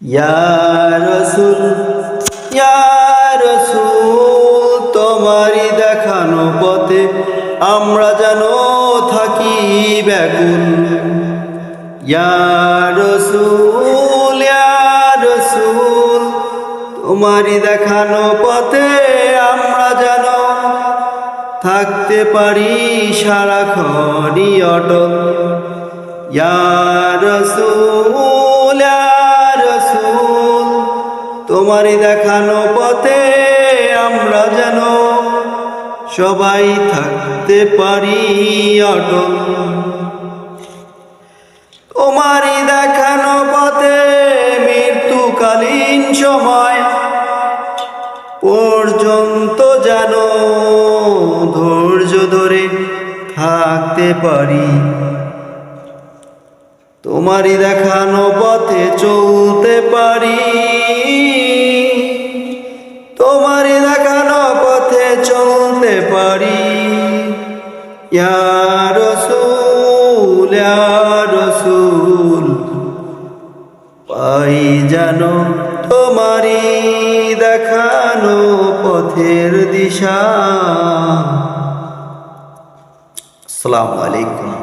ইয়া রাসূল ইয়া রাসূল তোমারই দেখানো পথে আমরা যেন থাকি ব্যাকুল। ইয়া রাসূল তোমারই দেখানো পথে আমরা যেন থাকতে পারি সারাক্ষণই অটল। ইয়া রাসূল তোমারই দেখানো পথে আমরা যেন সবাই থাকতে পারি অটল। তোমারই দেখানো পথে মৃত্যুকালীন সময় পর্যন্ত যেন ধৈর্য ধরে থাকতে পারি। তোমারই দেখানো পথে চলতে পারি, তোমারই দেখানো পথে চলতে পারি। ইয়া রাসূল পাই যেন তোমারই দেখানো পথের দিশা। আসসালামু আলাইকুম।